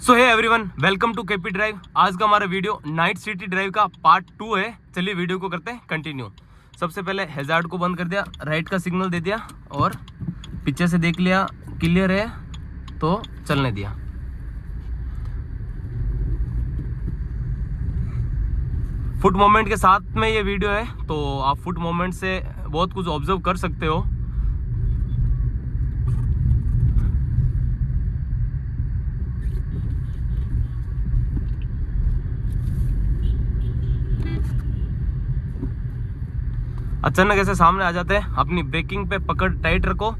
So hey everyone, welcome to KP drive. आज का हमारा वीडियो नाइट सिटी ड्राइव का पार्ट 2 है। चलिए वीडियो को करते हैं कंटिन्यू। सबसे पहले हैजार्ड को बंद कर दिया, राइट का सिग्नल दे दिया और पीछे से देख लिया क्लियर है तो चलने दिया। फुट मूवमेंट के साथ में ये वीडियो है तो आप फुट मूवमेंट से बहुत कुछ ऑब्जर्व कर सकते हो। अचानक ऐसे सामने आ जाते हैं, अपनी ब्रेकिंग पे पकड़ टाइट रखो।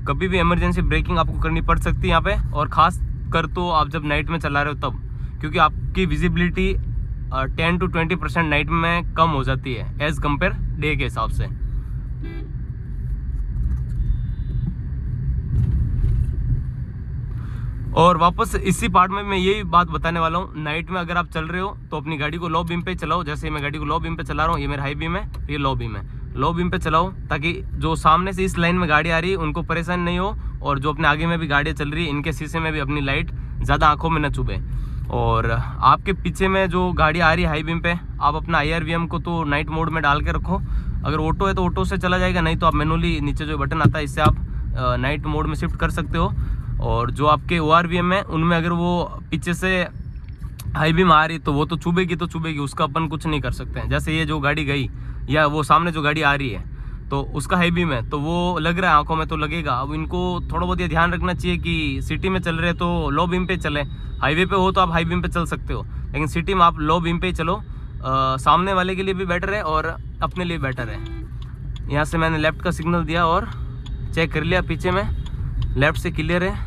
कभी भी इमरजेंसी ब्रेकिंग आपको करनी पड़ सकती है यहाँ पे, और खास कर तो आप जब नाइट में चला रहे हो तब, क्योंकि आपकी विजिबिलिटी 10 to 20% नाइट में कम हो जाती है एज कंपेयर डे के हिसाब से। और वापस इसी पार्ट में मैं यही बात बताने वाला हूँ, नाइट में अगर आप चल रहे हो तो अपनी गाड़ी को लो बीम पे चलाओ। जैसे मैं गाड़ी को लो बीम पे चला रहा हूँ, ये मेरा हाई बीम है, ये लो बीम है। लो बीम पे चलाओ ताकि जो सामने से इस लाइन में गाड़ी आ रही है उनको परेशानी नहीं हो, और जो अपने आगे में भी गाड़ियाँ चल रही है इनके शीशे में भी अपनी लाइट ज़्यादा आंखों में न चुभे। और आपके पीछे में जो गाड़ी आ रही है हाई बीम पे, आप अपना IRVM को तो नाइट मोड में डाल के रखो। अगर ऑटो है तो ऑटो से चला जाएगा, नहीं तो आप मैनुअली नीचे जो बटन आता है इससे आप नाइट मोड में शिफ्ट कर सकते हो। और जो आपके ORVM है उनमें अगर वो पीछे से हाई बीम आ रही तो वो तो चुभेगी, उसका अपन कुछ नहीं कर सकते हैं। जैसे ये जो गाड़ी गई या वो सामने जो गाड़ी आ रही है तो उसका हाई बीम है तो वो लग रहा है आंखों में तो लगेगा। अब इनको थोड़ा बहुत ये ध्यान रखना चाहिए कि सिटी में चल रहे तो लो बीम पे चले, हाईवे पे हो तो आप हाई बीम पे चल सकते हो, लेकिन सिटी में आप लो बीम पे ही चलो। सामने वाले के लिए भी बेटर है और अपने लिए बेटर है। यहाँ से मैंने लेफ्ट का सिग्नल दिया और चेक कर लिया पीछे में लेफ्ट से क्लियर है।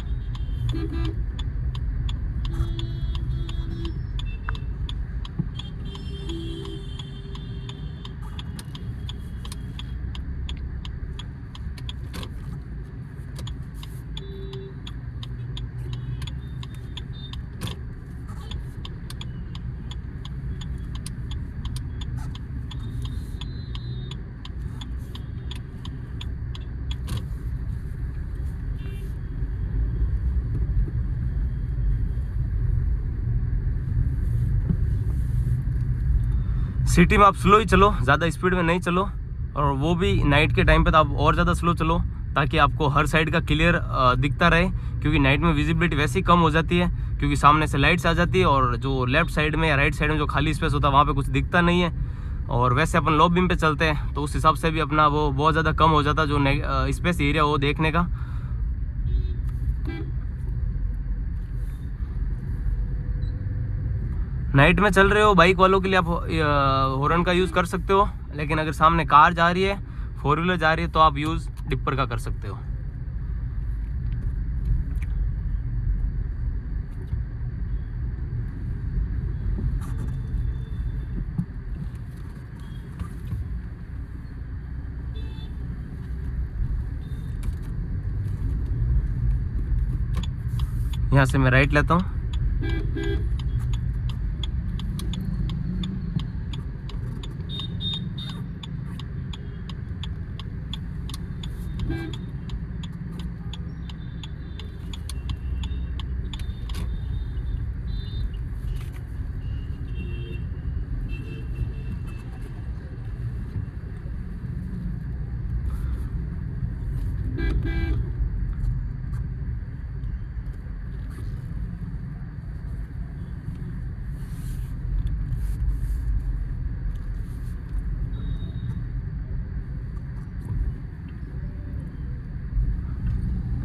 सिटी में आप स्लो ही चलो, ज़्यादा स्पीड में नहीं चलो, और वो भी नाइट के टाइम पे तो आप और ज़्यादा स्लो चलो ताकि आपको हर साइड का क्लियर दिखता रहे। क्योंकि नाइट में विजिबिलिटी वैसे ही कम हो जाती है, क्योंकि सामने से लाइट्स आ जाती है और जो लेफ्ट साइड में या राइट साइड में जो खाली स्पेस होता है वहाँ पे कुछ दिखता नहीं है। और वैसे अपन लो बीम पे चलते हैं तो उस हिसाब से भी अपना वो बहुत ज़्यादा कम हो जाता है जो स्पेस एरिया वो देखने का। नाइट में चल रहे हो बाइक वालों के लिए आप हॉर्न का यूज़ कर सकते हो, लेकिन अगर सामने कार जा रही है, 4 व्हीलर जा रही है तो आप यूज़ डिपर का कर सकते हो। यहाँ से मैं राइट लेता हूँ।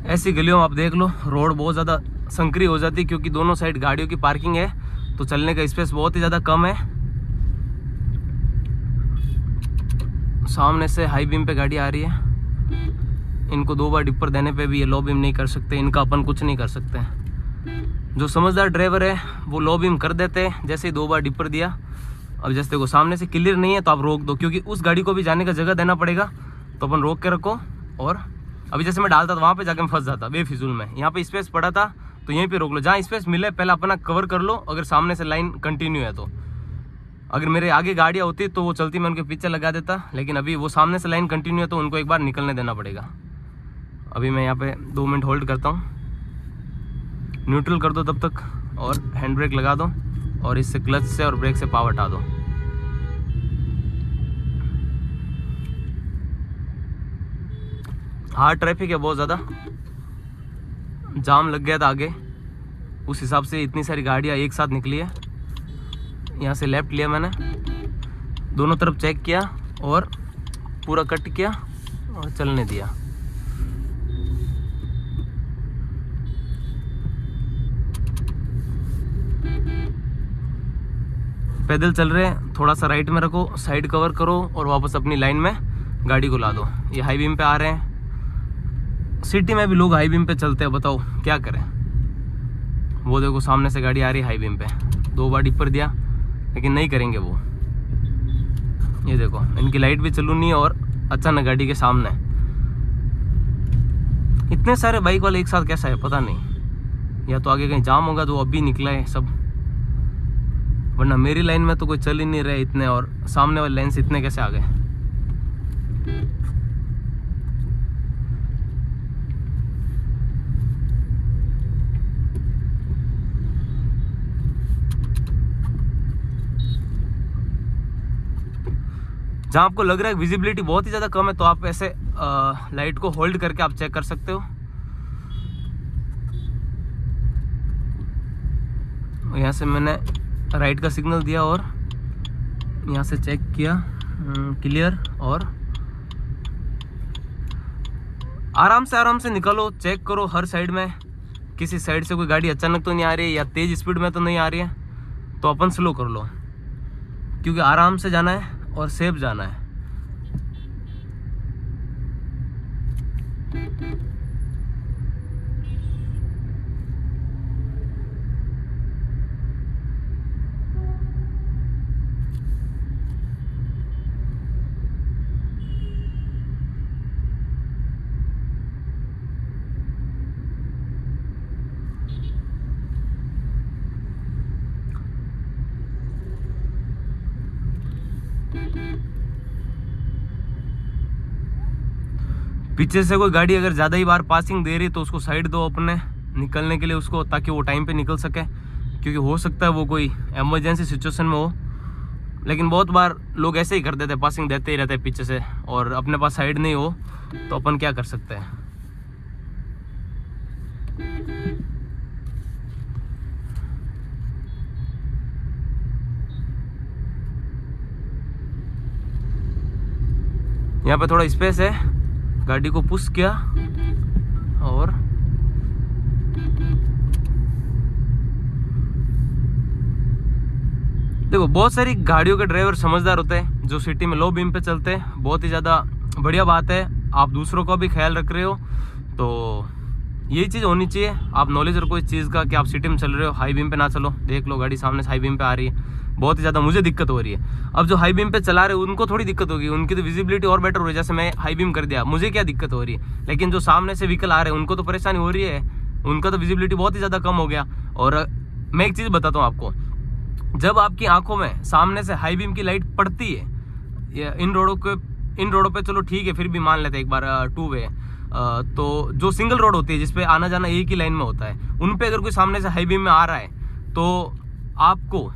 ऐसी गलियों में आप देख लो रोड बहुत ज़्यादा संकरी हो जाती है, क्योंकि दोनों साइड गाड़ियों की पार्किंग है तो चलने का स्पेस बहुत ही ज़्यादा कम है। सामने से हाई बीम पे गाड़ी आ रही है, इनको 2 बार डिपर देने पे भी ये लो बीम नहीं कर सकते, इनका अपन कुछ नहीं कर सकते। जो समझदार ड्राइवर है वो लो बीम कर देते हैं जैसे ही 2 बार डिपर दिया। अब जैसे देखो सामने से क्लियर नहीं है तो आप रोक दो, क्योंकि उस गाड़ी को भी जाने का जगह देना पड़ेगा, तो अपन रोक के रखो। और अभी जैसे मैं डालता था वहाँ पे जाके मैं फंस जाता बेफिजूल में, यहाँ पे स्पेस पड़ा था तो यहीं पे रोक लो, जहाँ स्पेस मिले पहले अपना कवर कर लो। अगर सामने से लाइन कंटिन्यू है तो, अगर मेरे आगे गाड़ियाँ होती तो वो चलती मैं उनके पीछे लगा देता, लेकिन अभी वो सामने से लाइन कंटिन्यू है तो उनको एक बार निकलने देना पड़ेगा। अभी मैं यहाँ पे 2 मिनट होल्ड करता हूँ, न्यूट्रल कर दो तब तक, और हैंड ब्रेक लगा दो और इससे क्लच से और ब्रेक से पावर हटा दो। हार्ड ट्रैफिक है बहुत ज़्यादा, जाम लग गया था आगे, उस हिसाब से इतनी सारी गाड़ियाँ एक साथ निकली है। यहाँ से लेफ्ट लिया मैंने, दोनों तरफ चेक किया और पूरा कट किया और चलने दिया। पैदल चल रहे हैं, थोड़ा सा राइट में रखो, साइड कवर करो और वापस अपनी लाइन में गाड़ी को ला दो। ये हाई बीम पे आ रहे हैं, सिटी में भी लोग हाई बीम पे चलते हैं, बताओ क्या करें। वो देखो सामने से गाड़ी आ रही है हाई बीम पे, 2 बार डिपर दिया लेकिन नहीं करेंगे वो। ये देखो इनकी लाइट भी चालू नहीं है और अचानक गाड़ी के सामने। इतने सारे बाइक वाले एक साथ कैसा है पता नहीं, या तो आगे कहीं जाम होगा तो अभी निकला है सब, वरना मेरी लाइन में तो कोई चल ही नहीं रहे इतने, और सामने वाले लाइन से इतने कैसे आ गए। जहाँ आपको लग रहा है विजिबिलिटी बहुत ही ज़्यादा कम है तो आप ऐसे लाइट को होल्ड करके आप चेक कर सकते हो। यहाँ से मैंने राइट का सिग्नल दिया और यहाँ से चेक किया क्लियर, और आराम से निकालो, चेक करो हर साइड में, किसी साइड से कोई गाड़ी अचानक तो नहीं आ रही है या तेज़ स्पीड में तो नहीं आ रही है, तो अपन स्लो कर लो, क्योंकि आराम से जाना है और सेफ जाना है। पीछे से कोई गाड़ी अगर ज़्यादा ही बार पासिंग दे रही तो उसको साइड दो अपने निकलने के लिए उसको, ताकि वो टाइम पे निकल सके, क्योंकि हो सकता है वो कोई इमरजेंसी सिचुएशन में हो। लेकिन बहुत बार लोग ऐसे ही कर देते हैं, पासिंग देते ही रहते हैं पीछे से, और अपने पास साइड नहीं हो तो अपन क्या कर सकते हैं। यहाँ पे थोड़ा स्पेस है, गाड़ी को पुश किया और देखो बहुत सारी गाड़ियों के ड्राइवर समझदार होते हैं जो सिटी में लो बीम पे चलते हैं, बहुत ही ज़्यादा बढ़िया बात है। आप दूसरों का भी ख्याल रख रहे हो तो यही चीज़ होनी चाहिए। आप नॉलेज रखो इस चीज़ का कि आप सिटी में चल रहे हो, हाई बीम पे ना चलो। देख लो गाड़ी सामने से हाई बीम पे आ रही है, बहुत ही ज़्यादा मुझे दिक्कत हो रही है। अब जो हाई बीम पे चला रहे हैं उनको थोड़ी दिक्कत होगी, उनकी तो विजिबिलिटी और बेटर हो रही है। जैसे मैं हाई बीम कर दिया, मुझे क्या दिक्कत हो रही है, लेकिन जो सामने से व्हीकल आ रहे हैं उनको तो परेशानी हो रही है, उनका तो विजिबिलिटी बहुत ही ज़्यादा कम हो गया। और मैं एक चीज़ बताता हूँ आपको, जब आपकी आंखों में सामने से हाई बीम की लाइट पड़ती है, इन रोडों पे चलो ठीक है, फिर भी मान लेते हैं एक बार 2 वे, तो जो सिंगल रोड होती है जिसपे आना जाना एक ही लाइन में होता है, उन पे अगर कोई सामने से हाई बीम में आ रहा है तो आपको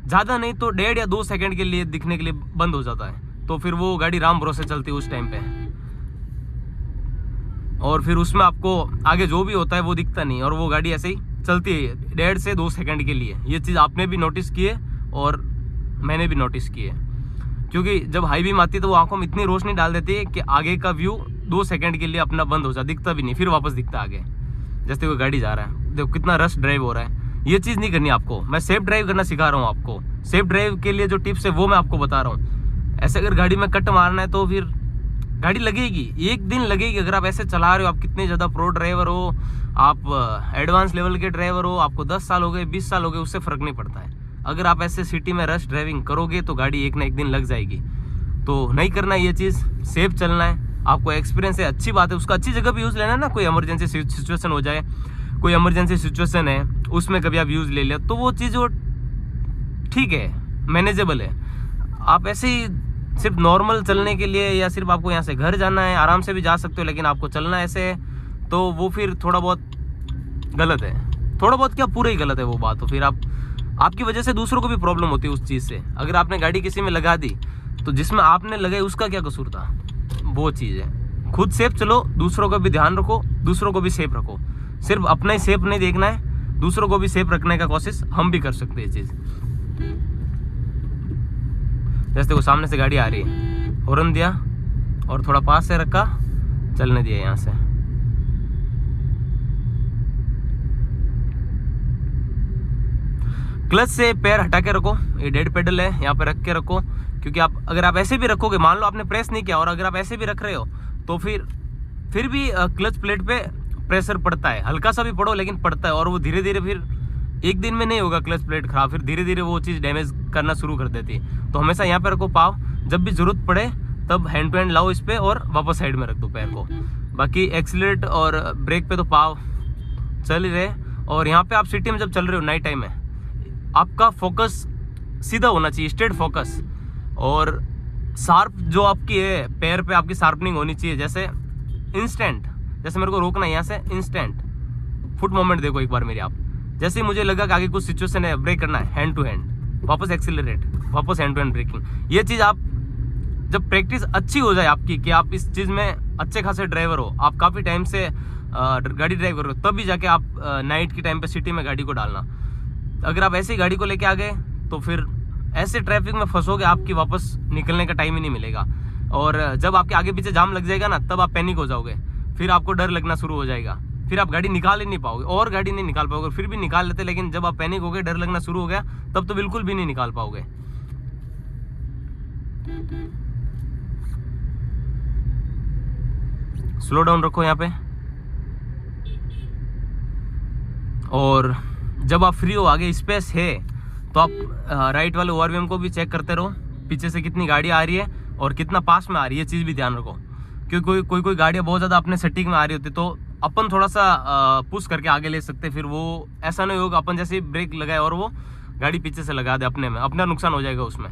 ज़्यादा नहीं तो 1.5 या 2 सेकंड के लिए दिखने के लिए बंद हो जाता है। तो फिर वो गाड़ी राम भरोसे चलती है उस टाइम पे, और फिर उसमें आपको आगे जो भी होता है वो दिखता नहीं, और वो गाड़ी ऐसे ही चलती है 1.5 से 2 सेकंड के लिए। ये चीज़ आपने भी नोटिस की है और मैंने भी नोटिस की है, क्योंकि जब हाई बीम आती है तो वो आंखों में इतनी रोशनी डाल देती है कि आगे का व्यू 2 सेकंड के लिए अपना बंद हो जाता, दिखता भी नहीं, फिर वापस दिखता आगे। जैसे कोई गाड़ी जा रहा है, देखो कितना रश ड्राइव हो रहा है। ये चीज़ नहीं करनी आपको, मैं सेफ ड्राइव करना सिखा रहा हूँ आपको। सेफ ड्राइव के लिए जो टिप्स है वो मैं आपको बता रहा हूँ। ऐसे अगर गाड़ी में कट मारना है तो फिर गाड़ी लगेगी, एक दिन लगेगी। अगर आप ऐसे चला रहे हो, आप कितने ज़्यादा प्रो ड्राइवर हो, आप एडवांस लेवल के ड्राइवर हो, आपको 10 साल हो गए 20 साल हो गए, उससे फ़र्क नहीं पड़ता है। अगर आप ऐसे सिटी में रश ड्राइविंग करोगे तो गाड़ी एक ना एक दिन लग जाएगी। तो नहीं करना ये चीज़, सेफ चलना है। आपको एक्सपीरियंस है, अच्छी बात है, उसका अच्छी जगह भी यूज़ लेना है ना। कोई इमरजेंसी सिचुएशन हो जाए, कोई इमरजेंसी सिचुएशन है उसमें कभी आप यूज़ ले लिया तो वो चीज़ वो ठीक है, मैनेजेबल है। आप ऐसे ही सिर्फ नॉर्मल चलने के लिए, या सिर्फ आपको यहाँ से घर जाना है, आराम से भी जा सकते हो, लेकिन आपको चलना ऐसे है तो वो फिर थोड़ा बहुत गलत है। थोड़ा बहुत क्या पूरा ही गलत है वो बात। तो फिर आपकी वजह से दूसरों को भी प्रॉब्लम होती है उस चीज़ से। अगर आपने गाड़ी किसी में लगा दी तो जिसमें आपने लगाई उसका क्या कसूर था, वो चीज़ है। खुद सेफ चलो, दूसरों का भी ध्यान रखो, दूसरों को भी सेफ रखो। सिर्फ अपना ही सेफ नहीं देखना है, दूसरों को भी सेफ रखने का कोशिश हम भी कर सकते हैं ये चीज़। जैसे देखो सामने से गाड़ी आ रही है, हॉर्न दिया और थोड़ा पास से रखा, चलने दिया यहाँ से। क्लच से पैर हटा के रखो, ये डेड पेडल है, यहाँ पे रख के रखो। क्योंकि अगर आप ऐसे भी रखोगे, मान लो आपने प्रेस नहीं किया और अगर आप ऐसे भी रख रहे हो तो फिर भी क्लच प्लेट पे प्रेशर पड़ता है, हल्का सा भी पड़ो लेकिन पड़ता है। और वो धीरे धीरे फिर एक दिन में नहीं होगा क्लच प्लेट खराब, फिर धीरे धीरे वो चीज़ डैमेज करना शुरू कर देती है। तो हमेशा यहाँ पे रखो पाव, जब भी जरूरत पड़े तब हैंड टू हैंड लाओ इस पे और वापस साइड में रख दो पैर को। बाकी एक्सीलरेट और ब्रेक पे तो पाव चल ही रहे। और यहाँ पे आप सिटी में जब चल रहे हो नाइट टाइम में, आपका फोकस सीधा होना चाहिए, स्ट्रेट फोकस। और शार्प जो आपकी है पैर पे, आपकी शार्पनिंग होनी चाहिए। जैसे इंस्टेंट, जैसे मेरे को रोकना है यहाँ से, इंस्टेंट फुट मोमेंट देखो एक बार मेरी आप। जैसे ही मुझे लगा कि आगे कुछ सिचुएशन है, ब्रेक करना है, हैंड टू हैंड, वापस एक्सीलरेट, वापस हैंड टू हैंड ब्रेकिंग। ये चीज़ आप जब प्रैक्टिस अच्छी हो जाए आपकी, कि आप इस चीज़ में अच्छे खासे ड्राइवर हो, आप काफ़ी टाइम से गाड़ी ड्राइव कर रहे हो, तभी जाके आप नाइट के टाइम पे सिटी में गाड़ी को डालना। अगर आप ऐसे ही गाड़ी को लेके आ गए तो फिर ऐसे ट्रैफिक में फंसोगे, आपकी वापस निकलने का टाइम ही नहीं मिलेगा। और जब आपके आगे पीछे जाम लग जाएगा ना, तब आप पैनिक हो जाओगे, फिर आपको डर लगना शुरू हो जाएगा, फिर आप गाड़ी निकाल ही नहीं पाओगे और गाड़ी नहीं निकाल पाओगे। फिर भी निकाल लेते, लेकिन जब आप पैनिक हो गए, डर लगना शुरू हो गया, तब तो बिल्कुल भी नहीं निकाल पाओगे। स्लो डाउन रखो यहाँ पे। और जब आप फ्री हो, आगे स्पेस है, तो आप राइट वाले ओवरव्हीम को भी चेक करते रहो, पीछे से कितनी गाड़ी आ रही है और कितना पास में आ रही है, ये चीज़ भी ध्यान रखो। क्योंकि कोई गाड़ियाँ बहुत ज़्यादा अपने सटीक में आ रही होती, तो अपन थोड़ा सा पुश करके आगे ले सकते। फिर वो ऐसा नहीं होगा अपन जैसे ब्रेक लगाए और वो गाड़ी पीछे से लगा दे अपने में, अपना नुकसान हो जाएगा उसमें।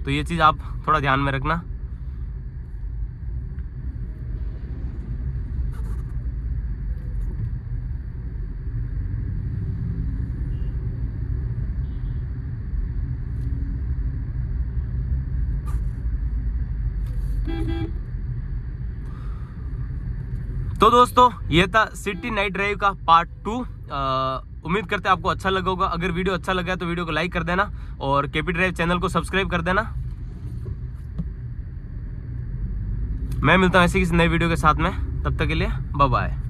तो ये चीज़ आप थोड़ा ध्यान में रखना। तो दोस्तों ये था सिटी नाइट ड्राइव का पार्ट 2। उम्मीद करते हैं आपको अच्छा लगा होगा। अगर वीडियो अच्छा लगा है तो वीडियो को लाइक कर देना और केपी ड्राइव चैनल को सब्सक्राइब कर देना। मैं मिलता हूँ ऐसी किसी नई वीडियो के साथ में, तब तक के लिए बाय बाय।